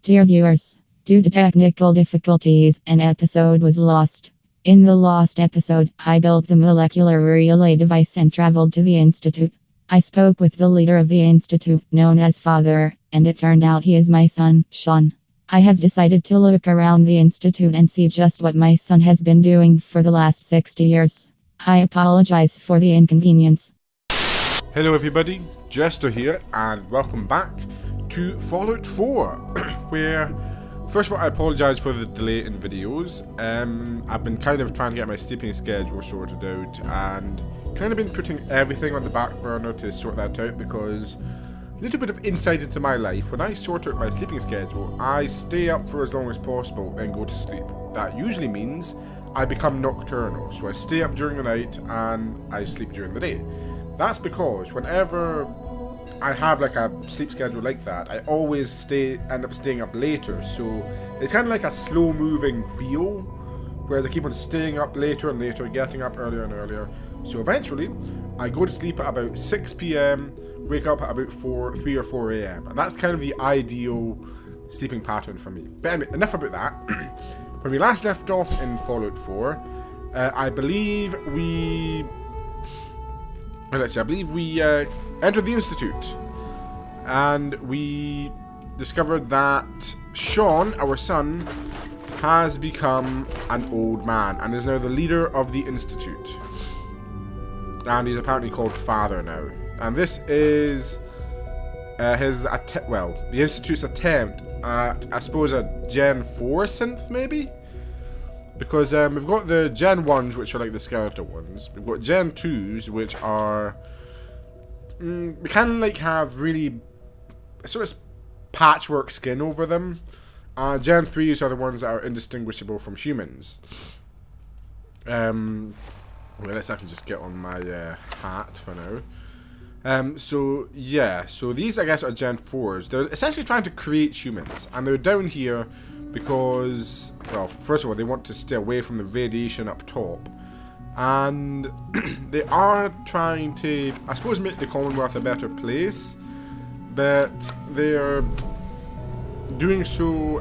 Dear viewers, due to technical difficulties, an episode was lost. In the lost episode, I built the molecular relay device and traveled to the Institute. I spoke with the leader of the Institute, known as Father, and it turned out he is my son, Shaun. I have decided to look around the Institute and see just what my son has been doing for the last 60 years. I apologize for the inconvenience. Hello everybody, Jester here, and welcome back to Fallout 4, where, first of all, I apologise for the delay in videos. I've been kind of trying to get my sleeping schedule sorted out, and kind of been putting everything on the back burner to sort that out, because a little bit of insight into my life: when I sort out my sleeping schedule, I stay up for as long as possible and go to sleep. That usually means I become nocturnal, so I stay up during the night and I sleep during the day. That's because whenever I have like a sleep schedule like that, I always end up staying up later. So it's kind of like a slow moving wheel, whereas I keep on staying up later and later, getting up earlier and earlier. So eventually I go to sleep at about 6 PM, wake up at about 3 or 4 AM, and that's kind of the ideal sleeping pattern for me. But anyway, enough about that. When we last left off in Fallout 4, I believe we entered the Institute, and we discovered that Shaun, our son, has become an old man and is now the leader of the Institute. And he's apparently called Father now. And this is the Institute's attempt at, I suppose, a Gen 4 synth, maybe? Because we've got the Gen 1s, which are like the skeletal ones. We've got Gen 2s, which are... we kind of like have really sort of patchwork skin over them. Gen 3s are the ones that are indistinguishable from humans. Well, let's actually just get on my hat for now. So these, I guess, are Gen 4s. They're essentially trying to create humans, and they're down here because, well, first of all, they want to stay away from the radiation up top, and they are trying to, I suppose, make the Commonwealth a better place, but they're doing so,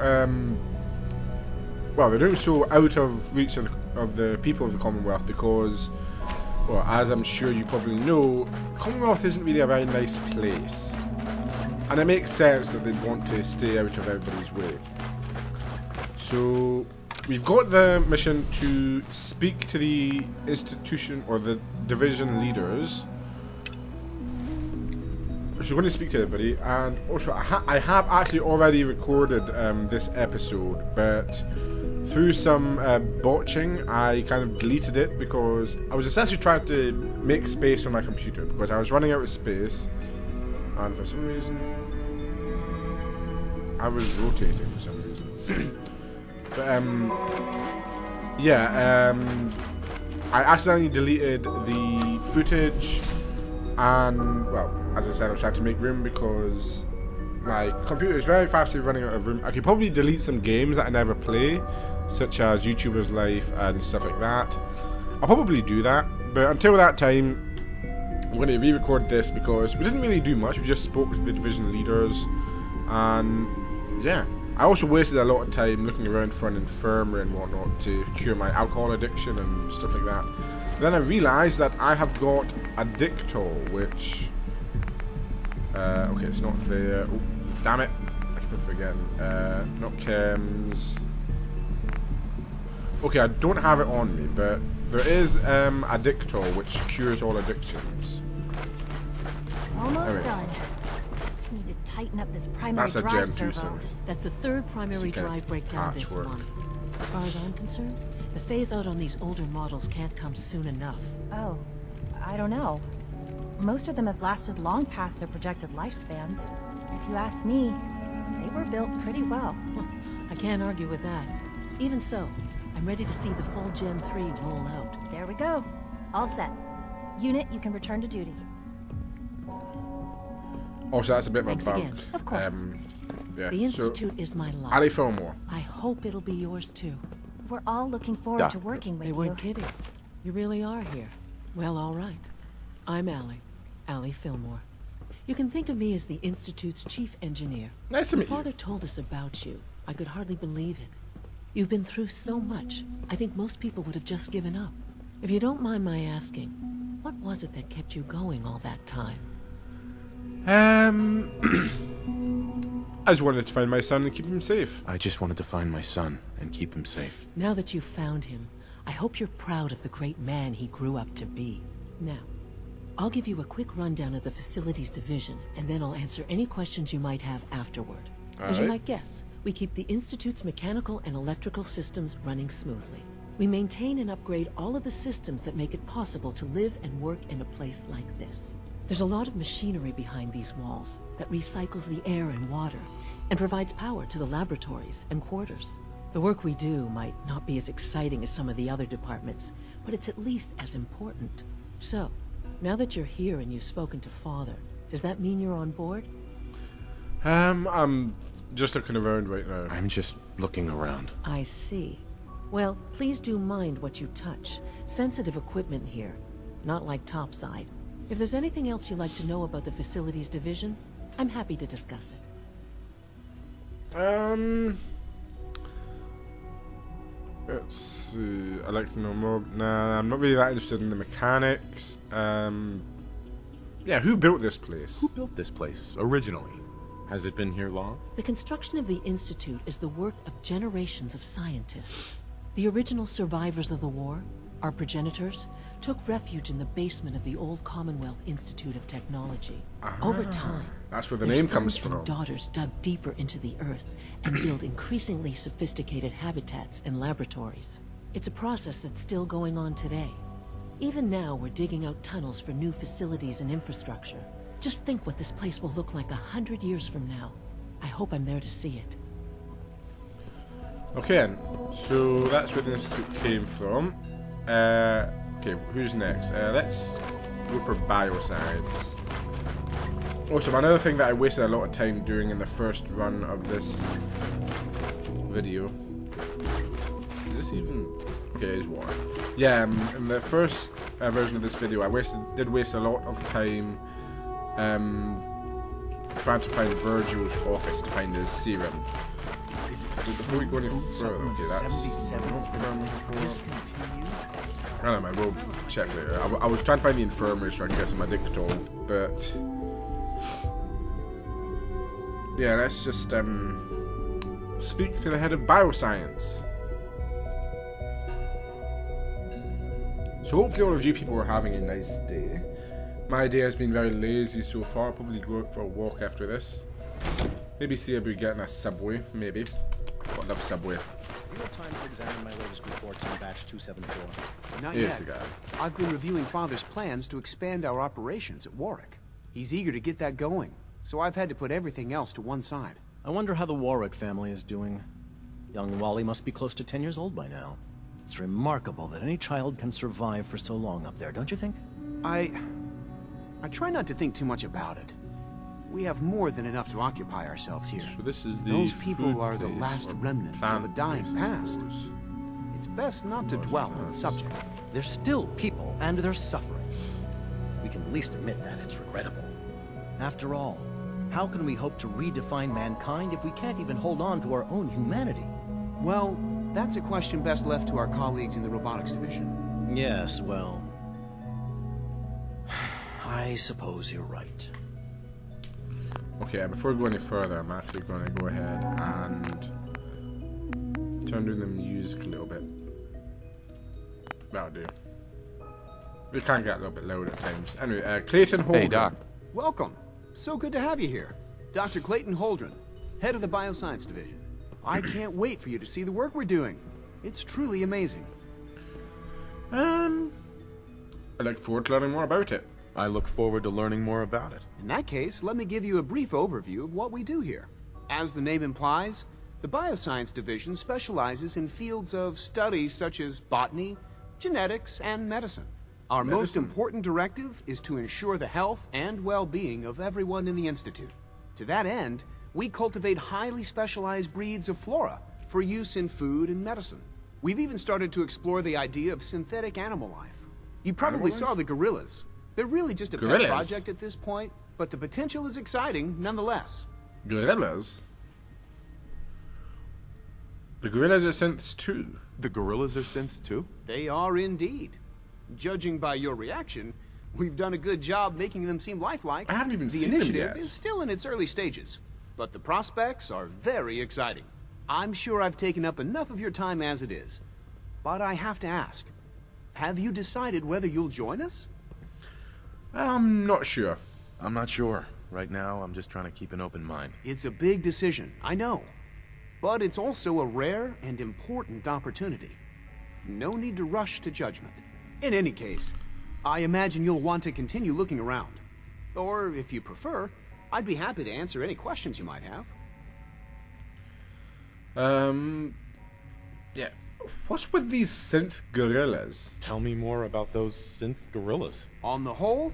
they're doing so out of reach of the people of the Commonwealth because, well, as I'm sure you probably know, Commonwealth isn't really a very nice place. And it makes sense that they'd want to stay out of everybody's way. So, we've got the mission to speak to the institution, or the division leaders. So we're going to speak to everybody, and also I have actually already recorded this episode, but through some botching, I kind of deleted it because I was essentially trying to make space on my computer because I was running out of space, and for some reason I was rotating for some reason. But I accidentally deleted the footage, and, well, as I said, I was trying to make room because my computer is very fastly running out of room. I could probably delete some games that I never play, such as YouTuber's Life and stuff like that. I'll probably do that, but until that time, I'm going to re-record this because we didn't really do much. We just spoke to the division leaders, and yeah. I also wasted a lot of time looking around for an infirmary and whatnot to cure my alcohol addiction and stuff like that. Then I realised that I have got a Dictol, which... okay, it's not there. Oh, damn it. I keep forgetting. Not chems. Okay, I don't have it on me, but there is a Dictol which cures all addictions. Almost done. Just need to tighten up this primary That's a drive Gen 2 servo. synth. That's the third primary drive breakdown this month. As far as I'm concerned, the phase out on these older models can't come soon enough. Oh, I don't know. Most of them have lasted long past their projected lifespans. If you ask me, they were built pretty well. I can't argue with that. Even so, I'm ready to see the full Gen 3 roll out. There we go. All set. Unit, you can return to duty. Also, that's a bit of a bug. Again. Of course. Yeah. The Institute is my life. Ali Fillmore. I hope it'll be yours too. We're all looking forward to working with They you. weren't kidding. You really are here. Well, all right. I'm Allie Fillmore. You can think of me as the Institute's chief engineer. Nice to When meet you. Father told us about you, I could hardly believe it. You've been through so much, I think most people would have just given up. If you don't mind my asking, what was it that kept you going all that time? I just wanted to find my son and keep him safe. I just wanted to find my son and keep him safe. Now that you've found him, I hope you're proud of the great man he grew up to be. Now, I'll give you a quick rundown of the facilities division, and then I'll answer any questions you might have afterward. As you might guess, we keep the Institute's mechanical and electrical systems running smoothly. We maintain and upgrade all of the systems that make it possible to live and work in a place like this. There's a lot of machinery behind these walls that recycles the air and water and provides power to the laboratories and quarters. The work we do might not be as exciting as some of the other departments, but it's at least as important. So, now that you're here and you've spoken to Father, does that mean you're on board? I'm just looking around right now. I'm just looking around. I see. Well, please do mind what you touch. Sensitive equipment here, not like topside. If there's anything else you'd like to know about the facilities division, I'm happy to discuss it. Let's see. I'd like to know more. Nah, I'm not really that interested in the mechanics. Yeah, who built this place? Who built this place originally? Has it been here long? The construction of the Institute is the work of generations of scientists. The original survivors of the war, our progenitors, took refuge in the basement of the old Commonwealth Institute of Technology. Over time, That's where the their name comes sons and from. daughters dug deeper into the earth and built increasingly sophisticated habitats and laboratories. It's a process that's still going on today. Even now, we're digging out tunnels for new facilities and infrastructure. Just think what this place will look like 100 years from now. I hope I'm there to see it. Okay, then. So that's where the institute came from. Okay, who's next? Let's go for bioscience. Also, another thing that I wasted a lot of time doing in the first run of this video. Is this even? Okay, it is water. Yeah, in the first version of this video, I did waste a lot of time trying to find Virgil's office to find his serum. Before we go any further, okay, that's I don't know, man, we'll check later. I was trying to find the infirmary so I can get some Addictol, but yeah, let's just speak to the head of bioscience. So hopefully all of you people are having a nice day. My day has been very lazy so far. I'll probably go out for a walk after this. Maybe see about getting a Subway, maybe. I love Subway. You have time to examine my latest reports on batch 274. Not Here's yet. the guy. I've been reviewing Father's plans to expand our operations at Warwick. He's eager to get that going, so I've had to put everything else to one side. I wonder how the Warwick family is doing. Young Wally must be close to 10 years old by now. It's remarkable that any child can survive for so long up there, don't you think? I try not to think too much about it. We have more than enough to occupy ourselves here. So this is the Those people food are the place, last or remnants of a plant dying place, I past. suppose. It's best not to dwell on the subject. They're still people, and they're suffering. We can at least admit that it's regrettable. After all, how can we hope to redefine mankind if we can't even hold on to our own humanity? Well, that's a question best left to our colleagues in the robotics division. Yes, well... I suppose you're right. Okay, before we go any further, I'm actually going to go ahead and turn down the music a little bit. That'll do. We can get a little bit louder at times. Anyway, Clayton Holdren. Hey, Doc. Welcome. So good to have you here. Dr. Clayton Holdren, head of the Bioscience Division. I can't wait for you to see the work we're doing. It's truly amazing. I look forward to learning more about it. I look forward to learning more about it. In that case, let me give you a brief overview of what we do here. As the name implies, the Bioscience Division specializes in fields of study such as botany, genetics, and medicine. Our most important directive is to ensure the health and well-being of everyone in the Institute. To that end, we cultivate highly specialized breeds of flora for use in food and medicine. We've even started to explore the idea of synthetic animal life. You probably saw the gorillas. They're really just a pet Gorillas? project at this point, but the potential is exciting nonetheless. Gorillas? The gorillas are synths too. The gorillas are synths too? They are indeed. Judging by your reaction, we've done a good job making them seem lifelike. I haven't even The seen them initiative yet. is still in its early stages, but the prospects are very exciting. I'm sure I've taken up enough of your time as it is. But I have to ask, have you decided whether you'll join us? I'm not sure. I'm not sure. Right now, I'm just trying to keep an open mind. It's a big decision, I know. But it's also a rare and important opportunity. No need to rush to judgment. In any case, I imagine you'll want to continue looking around. Or, if you prefer, I'd be happy to answer any questions you might have. Yeah. What's with these synth gorillas? Tell me more about those synth gorillas. On the whole,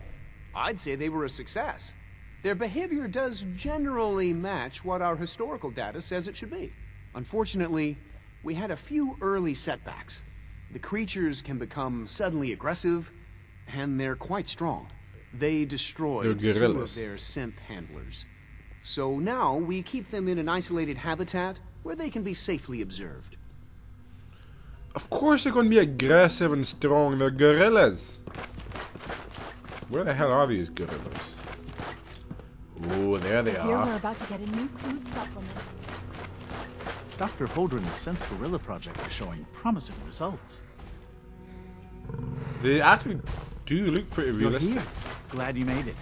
I'd say they were a success. Their behavior does generally match what our historical data says it should be. Unfortunately, we had a few early setbacks. The creatures can become suddenly aggressive, and they're quite strong. They destroyed They're 2 of gorillas. their synth handlers. So now we keep them in an isolated habitat where they can be safely observed. Of course they're going to be aggressive and strong. They're gorillas. Where the hell are these gorillas? Oh, there they Here we're are. about to get a new food supplement. Dr. Holdren's Synth Gorilla project is showing promising results. They actually do look pretty You're realistic. here. Glad you made it.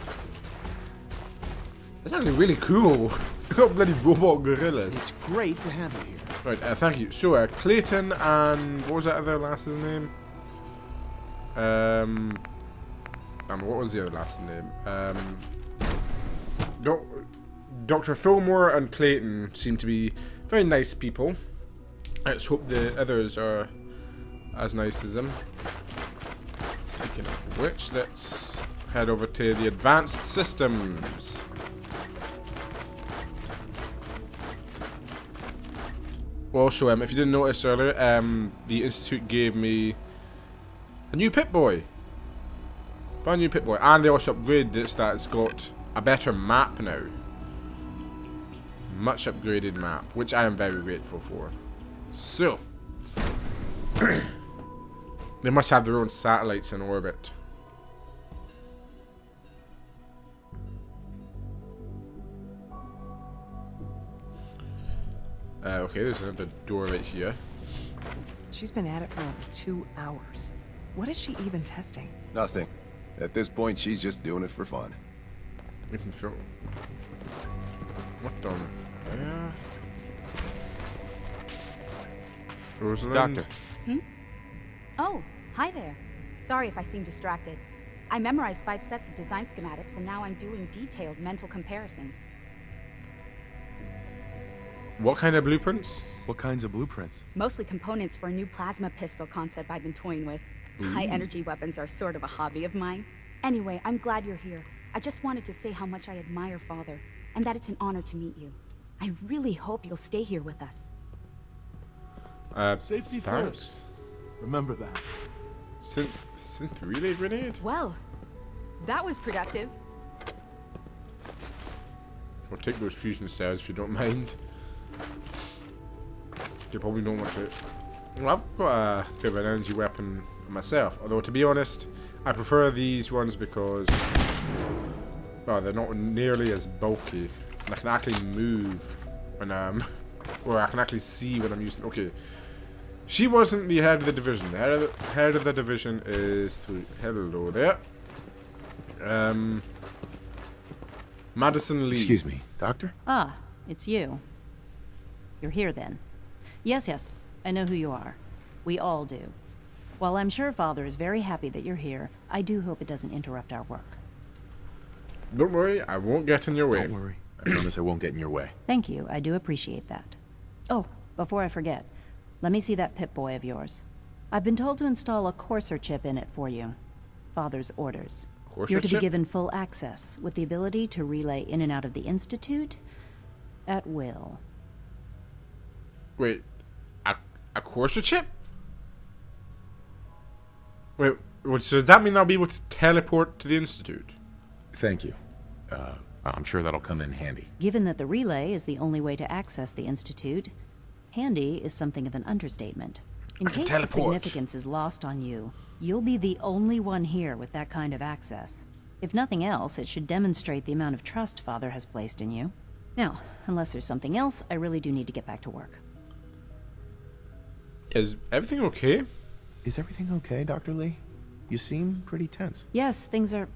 It's actually really cool. They got bloody robot gorillas. It's great to have you here. Right, thank you. So, Clayton and what was that other lass's name? What was the other lass's name? Dr. Fillmore and Clayton seem to be very nice people. Let's hope the others are as nice as them. Speaking of which, let's head over to the advanced systems. Also, if you didn't notice earlier, the Institute gave me a new Pip-Boy. Brand new Pip-Boy. And they also upgraded it so that it's got a better map now. Much upgraded map, which I am very grateful for. So, they must have their own satellites in orbit. Okay, there's another door right here. She's been at it for over 2 hours. What is she even testing? Nothing. At this point, she's just doing it for fun. We can feel. What the? Yeah. Rosalind? Doctor. Oh, hi there. Sorry if I seem distracted. I memorized 5 sets of design schematics and now I'm doing detailed mental comparisons. What kind of blueprints? What kinds of blueprints? Mostly components for a new plasma pistol concept I've been toying with. High energy weapons are sort of a hobby of mine. Anyway, I'm glad you're here. I just wanted to say how much I admire Father, and that it's an honor to meet you. I really hope you'll stay here with us. Safety thanks. first. Remember that. Synth relay grenade? Well, that was productive. We'll take those fusion cells if you don't mind. You probably don't want to. Well, I've got a bit of an energy weapon myself, although to be honest, I prefer these ones because, well, they're not nearly as bulky, and I can actually move when or I can actually see when I'm using. Okay, she wasn't the head of the division. The head of the division is through. Hello there. Madison Lee. Excuse me, Doctor? Ah, it's you. You're here then. Yes, I know who you are. We all do. While I'm sure Father is very happy that you're here, I do hope it doesn't interrupt our work. Don't worry, I won't get in your way. Don't worry. I promise I won't get in your way. Thank you, I do appreciate that. Oh, before I forget, let me see that Pip-Boy of yours. I've been told to install a Courser chip in it for you. Father's orders. Courser You're to chip? be given full access, with the ability to relay in and out of the Institute at will. Wait, a Courser chip? Wait, so does that mean I'll be able to teleport to the Institute? Thank you. I'm sure that'll come in handy. Given that the relay is the only way to access the Institute, handy is something of an understatement. In case the significance is lost on you, you'll be the only one here with that kind of access. If nothing else, it should demonstrate the amount of trust Father has placed in you. Now, unless there's something else, I really do need to get back to work. Is everything okay? Is everything okay, Dr. Lee? You seem pretty tense. Yes, things are...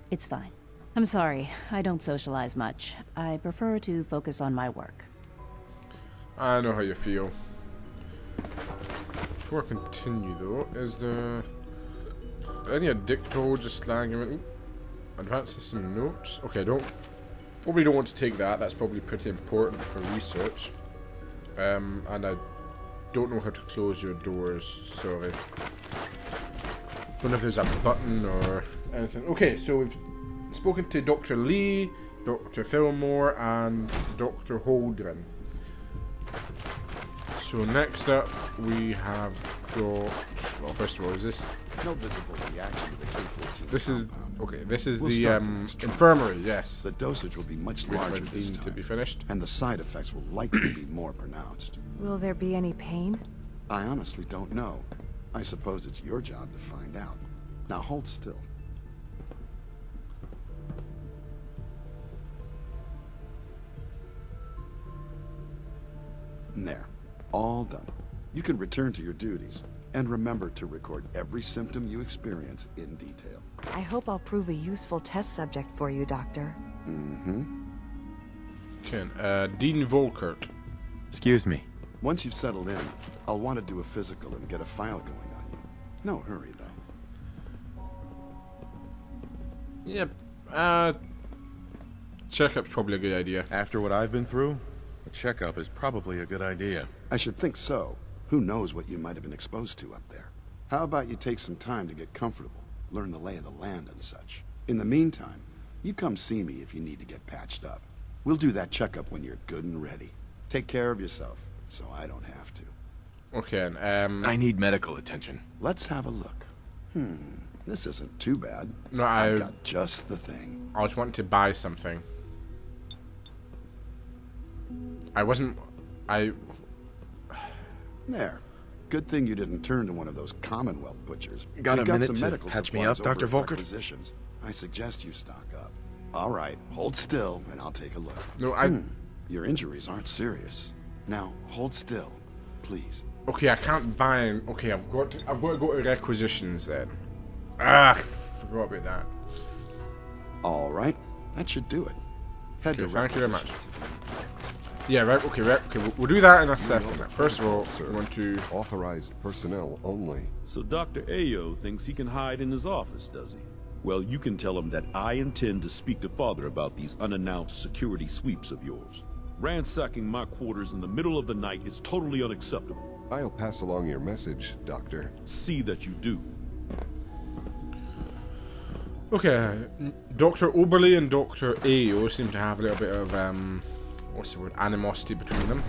It's fine. I'm sorry, I don't socialize much. I prefer to focus on my work. I know how you feel. Before I continue though, is there any addicto just slanging around? Advance system notes. Okay, probably don't want to take that. That's probably pretty important for research. And I don't know how to close your doors. Sorry. Don't know if there's a button or anything. Okay, so we've spoken to Dr. Lee, Dr. Fillmore, and Dr. Holdren. So next up, we have got. Well, first of all, is this? No visible reaction to the K-14. This is okay. This is We'll the start the next infirmary. Yes. The dosage will be much Wait for larger this Dean time, to be finished. and the side effects will likely be more pronounced. Will there be any pain? I honestly don't know. I suppose it's your job to find out. Now hold still. There. All done. You can return to your duties. And remember to record every symptom you experience in detail. I hope I'll prove a useful test subject for you, Doctor. Mm-hmm. Okay, Dean Volkert. Excuse me. Once you've settled in, I'll want to do a physical and get a file going on you. No hurry, though. Yep. Checkup's probably a good idea. After what I've been through, a checkup is probably a good idea. I should think so. Who knows what you might have been exposed to up there? How about you take some time to get comfortable, learn the lay of the land and such. In the meantime, you come see me if you need to get patched up. We'll do that checkup when you're good and ready. Take care of yourself, so I don't have to. Okay, I need medical attention. Let's have a look. This isn't too bad. No, I've got just the thing. I was wanting to buy something. There. Good thing you didn't turn to one of those Commonwealth butchers. Got We've a minute some to medical patch me supplies up, Dr. over at Volkert? Requisitions. I suggest you stock up. All right, hold still, and I'll take a look. No, Your injuries aren't serious. Now, hold still, please. Okay, I can't buy. Okay, I've got to go to requisitions then. Ah, forgot about that. All right, that should do it. Head to Thank you very much. requisitions if you need. Yeah, right. Okay, we'll do that in a second. First of all, we want to. Authorized personnel only. So Dr. Ayo thinks he can hide in his office, does he? Well, you can tell him that I intend to speak to Father about these unannounced security sweeps of yours. Ransacking my quarters in the middle of the night is totally unacceptable. I'll pass along your message, Doctor. See that you do. Okay, Dr. Oberly and Dr. Ayo seem to have a little bit of what's the word? Animosity between them.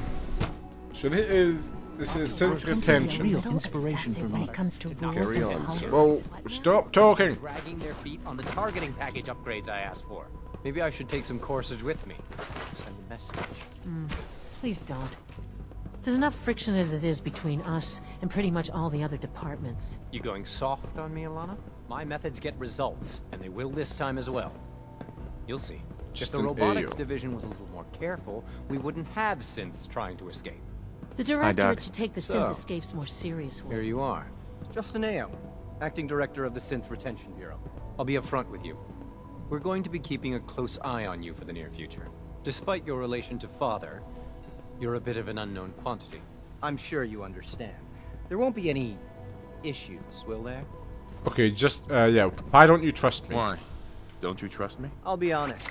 So this is synth retention. Real inspiration for me. When it comes to rules Carry and on, policies. sir. Well, stop talking. Dragging their feet on the targeting package upgrades I asked for. Maybe I should take some courses with me. Send a message. Please don't. There's enough friction as it is between us and pretty much all the other departments. You going soft on me, Alana? My methods get results, and they will this time as well. You'll see. Just if the an robotics Ayo. division was a little more careful, we wouldn't have synths trying to escape. The directorate Doc. should take the So, synth escapes more seriously. Here you are. Justin Ayo, acting director of the Synth Retention Bureau. I'll be upfront with you. We're going to be keeping a close eye on you for the near future. Despite your relation to Father, you're a bit of an unknown quantity. I'm sure you understand. There won't be any issues, will there? Okay, just yeah. Why don't you trust me? Why? Don't you trust me? I'll be honest.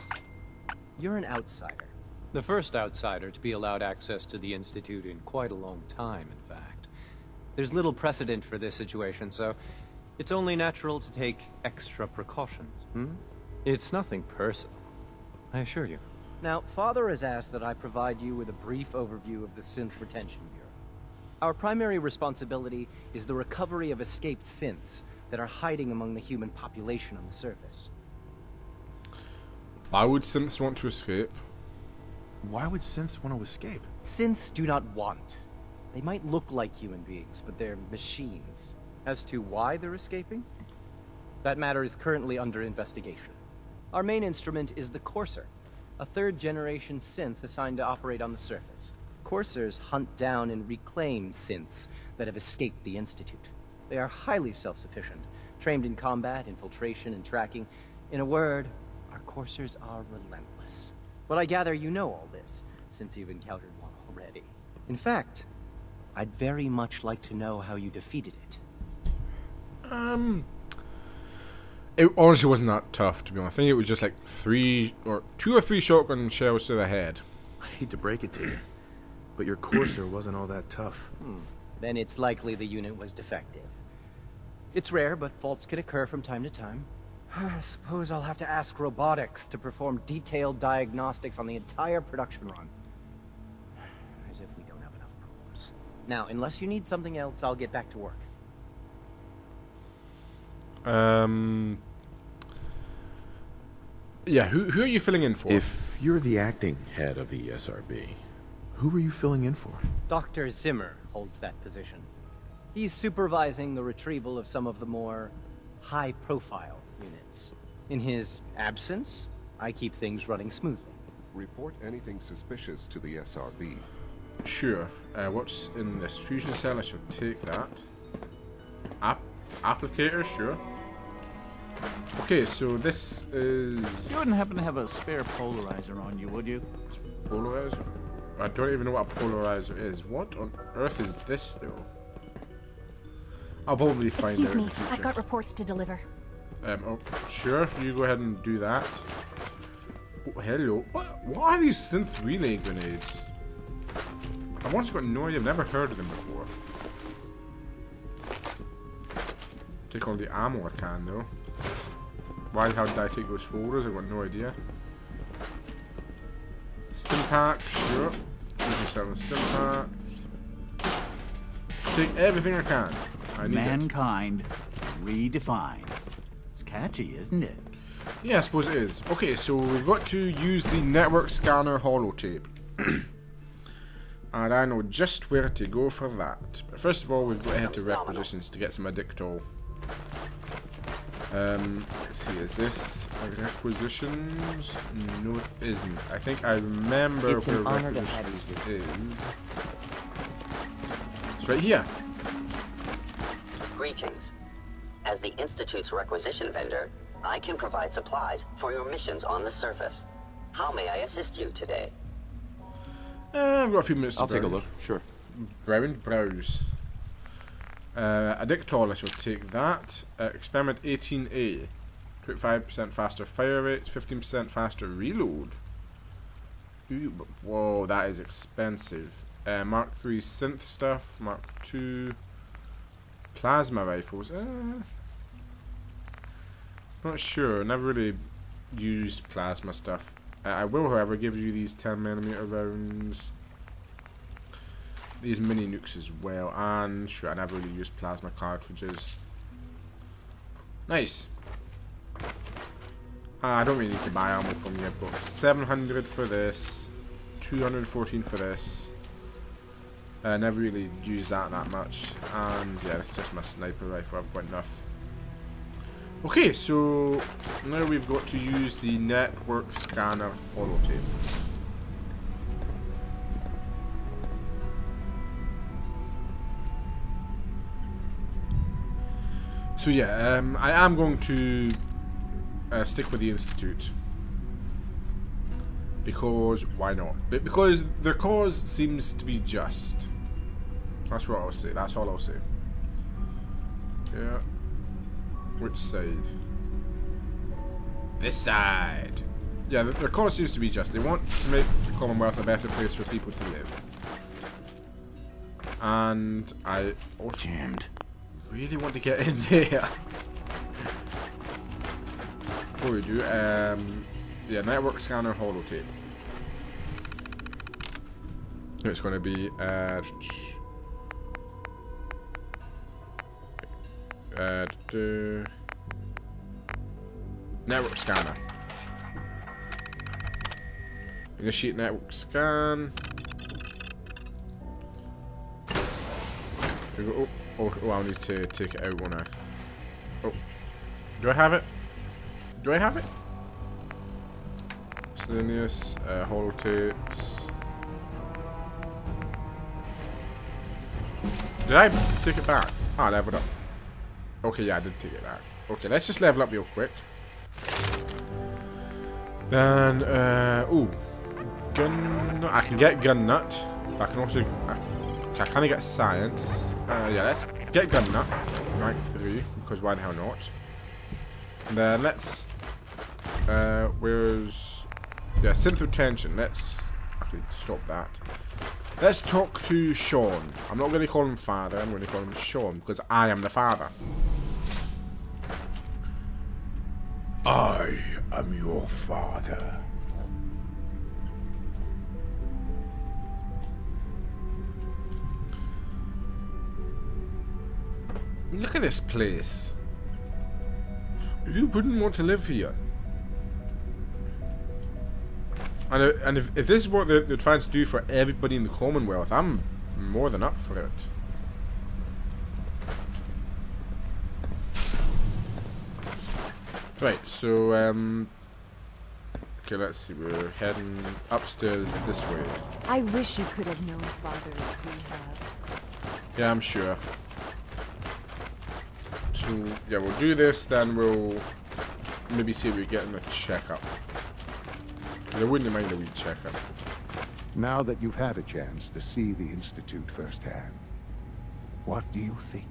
You're an outsider. The first outsider to be allowed access to the Institute in quite a long time, in fact. There's little precedent for this situation, so it's only natural to take extra precautions, It's nothing personal, I assure you. Now, Father has asked that I provide you with a brief overview of the Synth Retention Bureau. Our primary responsibility is the recovery of escaped synths that are hiding among the human population on the surface. Why would synths want to escape? Why would synths want to escape? Synths do not want. They might look like human beings, but they're machines. As to why they're escaping? That matter is currently under investigation. Our main instrument is the Courser, a third-generation synth assigned to operate on the surface. Coursers hunt down and reclaim synths that have escaped the Institute. They are highly self-sufficient, trained in combat, infiltration, and tracking. In a word, our Coursers are relentless. But I gather you know all this, since you've encountered one already. In fact, I'd very much like to know how you defeated it. It honestly wasn't that tough, to be honest. I think it was just like 2 or 3 shotgun shells to the head. I hate to break it to you, but your Courser wasn't all that tough. Then it's likely the unit was defective. It's rare, but faults can occur from time to time. I suppose I'll have to ask robotics to perform detailed diagnostics on the entire production run. As if we don't have enough problems. Now, unless you need something else, I'll get back to work. Yeah, who are you filling in for? If you're the acting head of the SRB, who are you filling in for? Dr. Zimmer holds that position. He's supervising the retrieval of some of the more high-profile units. In his absence, I keep things running smoothly. Report anything suspicious to the SRB. Sure. What's in this fusion cell? I shall take that. Applicator, sure. Okay, so this is... You wouldn't happen to have a spare polarizer on you, would you? Polarizer? I don't even know what a polarizer is. What on earth is this, though? I'll probably find Excuse out in me, the future. I've got reports to deliver. Oh, sure. You go ahead and do that. Oh, hello. What are these synth relay grenades? I've honestly got no idea. I've never heard of them before. Take all the ammo I can, though. How did I take those folders? I've got no idea. Stim pack, sure. You can sell the stim pack. Take everything I can. I need Mankind redefined. It's catchy, isn't it? Yeah, I suppose it is. Okay, so we've got to use the network scanner holotape. And I know just where to go for that. But first of all, we've got to head to requisitions to get some addictol. Let's see, is this requisitions? No, it isn't. I think I remember where requisitions is. It's right here. Greetings. As the Institute's requisition vendor, I can provide supplies for your missions on the surface. How may I assist you today? I've got a few minutes to I'll take a browse. look, sure. Browse. Addictol, I shall take that. Experiment 18A. 25% faster fire rate, 15% faster reload. Ooh, whoa, that is expensive. Mark 3 synth stuff, Mark 2 plasma rifles. Not sure, never really used plasma stuff. I will, however, give you these 10mm rounds. These mini nukes as well, and sure, I never really used plasma cartridges. Nice. I don't really need to buy ammo from you, but 700 for this, 214 for this. I never really used that much, and yeah, that's just my sniper rifle. I've got enough. Okay, so now we've got to use the network scanner holotape. So yeah, I am going to stick with the Institute. Because, why not? Because their cause seems to be just. That's what I'll say, that's all I'll say. Yeah. Which side? This side! Yeah, their cause seems to be just. They want to make the Commonwealth a better place for people to live. And I also really want to get in there. Before we do, yeah, network scanner holotape. It's going to be network scanner. Initiate network scan. There we go. Oh, I'll need to take it out, won't I? Oh. Do I have it? Do I have it? Miscellaneous, holotapes. Did I take it back? Ah, leveled up. Okay, yeah, I did take it back. Okay, let's just level up real quick. Then, ooh. Gun... I can get gun nut. I can also... I kind of get science. Yeah, let's get gun nut. Rank 3, because why the hell not? And then let's... where's... Yeah, synth retention. Let's... Actually, stop that. Let's talk to Shaun. I'm not going to call him father, I'm going to call him Shaun, because I am the father. I am your father. Look at this place. Who wouldn't want to live here? And if this is what they're trying to do for everybody in the Commonwealth, I'm more than up for it. Right, so, okay, let's see, we're heading upstairs this way. I wish you could have known Father as we have. Yeah, I'm sure. So, yeah, we'll do this, then we'll maybe see if we get in a checkup. I wouldn't mind a wee checkup. Now that you've had a chance to see the Institute firsthand, what do you think?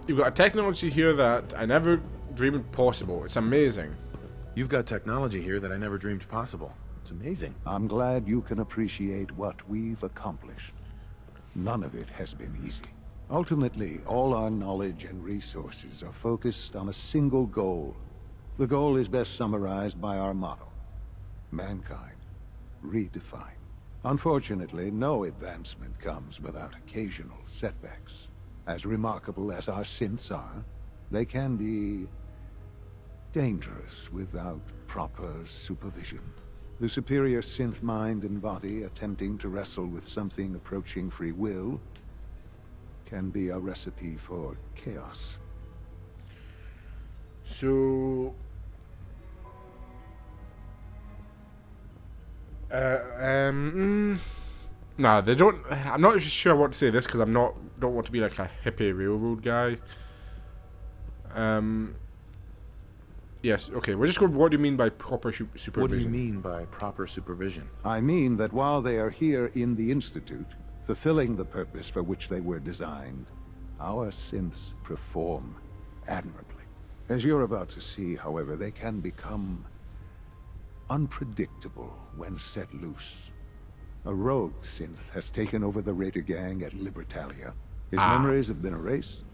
You've got a technology here that I never dreamed possible. It's amazing. You've got technology here that I never dreamed possible. It's amazing. I'm glad you can appreciate what we've accomplished. None of it has been easy. Ultimately, all our knowledge and resources are focused on a single goal. The goal is best summarized by our motto: mankind, redefined. Unfortunately, no advancement comes without occasional setbacks. As remarkable as our synths are, they can be dangerous without proper supervision. The superior synth mind and body attempting to wrestle with something approaching free will can be a recipe for chaos. So... Nah, they don't... I'm not sure what to say this because don't want to be like a hippie railroad guy. Yes, okay, we're just going... What do you mean by proper supervision? What do you mean by proper supervision? I mean that while they are here in the Institute, fulfilling the purpose for which they were designed, our synths perform admirably. As you're about to see, however, they can become unpredictable when set loose. A rogue synth has taken over the Raider gang at Libertalia. His memories have been erased,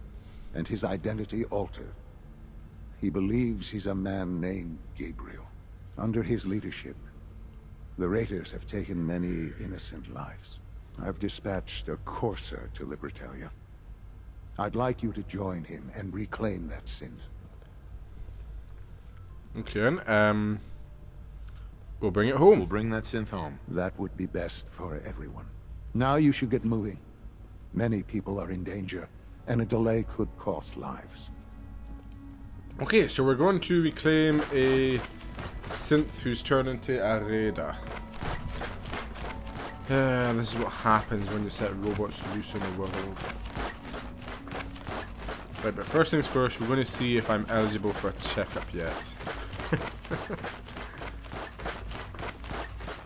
and his identity altered. He believes he's a man named Gabriel. Under his leadership, the Raiders have taken many innocent lives. I've dispatched a courser to Libertalia. I'd like you to join him and reclaim that synth. Okay, we'll bring it home. We'll bring that synth home. That would be best for everyone. Now you should get moving. Many people are in danger, and a delay could cost lives. Okay, so we're going to reclaim a synth who's turned into a raider. This is what happens when you set robots loose in the world. Right, but first things first, we're going to see if I'm eligible for a checkup yet.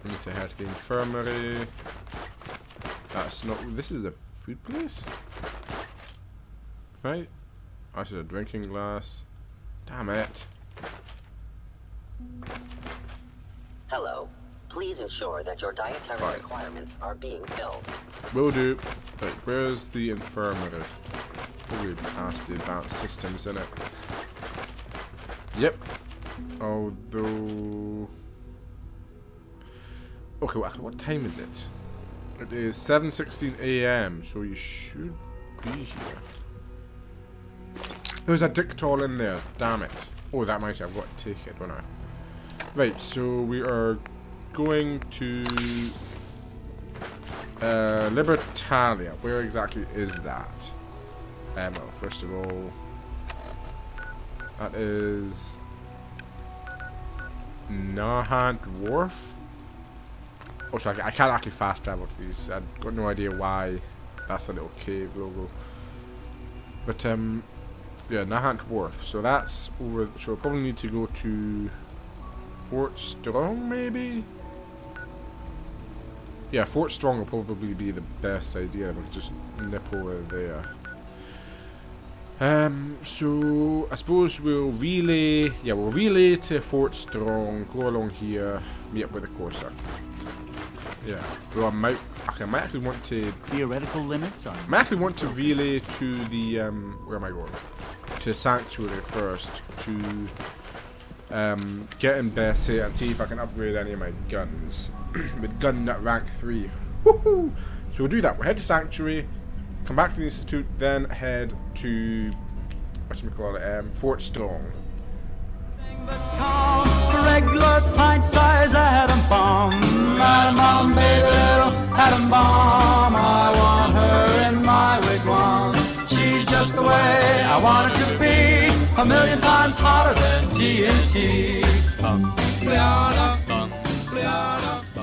I need to head to the infirmary. That's not... This is the food place? Right? This is a drinking glass. Damn it. Hello. Please ensure that your dietary requirements are being filled. Will do. Right, where's the infirmary? Probably past the advanced systems, in it. Yep. Although... Okay, what time is it? It is 7:16 AM, so you should be here. There's a Dictol in there, damn it. Oh, that might have got a ticket, don't I? Right, so we are going to Libertalia. Where exactly is that? Well, first of all, that is Nahant Wharf. Oh, sorry, I can't actually fast travel to these. I've got no idea why that's a little cave logo. But yeah, Nahant Wharf. So that's over. So we'll probably need to go to Fort Strong, maybe? Yeah, Fort Strong will probably be the best idea. We'll just nip over there. So I suppose we'll relay. Yeah, we'll relay to Fort Strong. Go along here. Meet up with the Corsair. Yeah. Well, I might actually want to. Theoretical limits on. I might actually want to relay to the where am I going? To Sanctuary first to get in Bessie and see if I can upgrade any of my guns with gun nut rank 3. Woohoo! So we'll do that. We'll head to Sanctuary, come back to the Institute, then head to Fort Strong. Regular pint-sized atom bomb. Atom bomb, baby, little atom bomb. I want her in my wigwam. She's just the way I want it to be. A million times hotter than TNT. Bleana, bleana.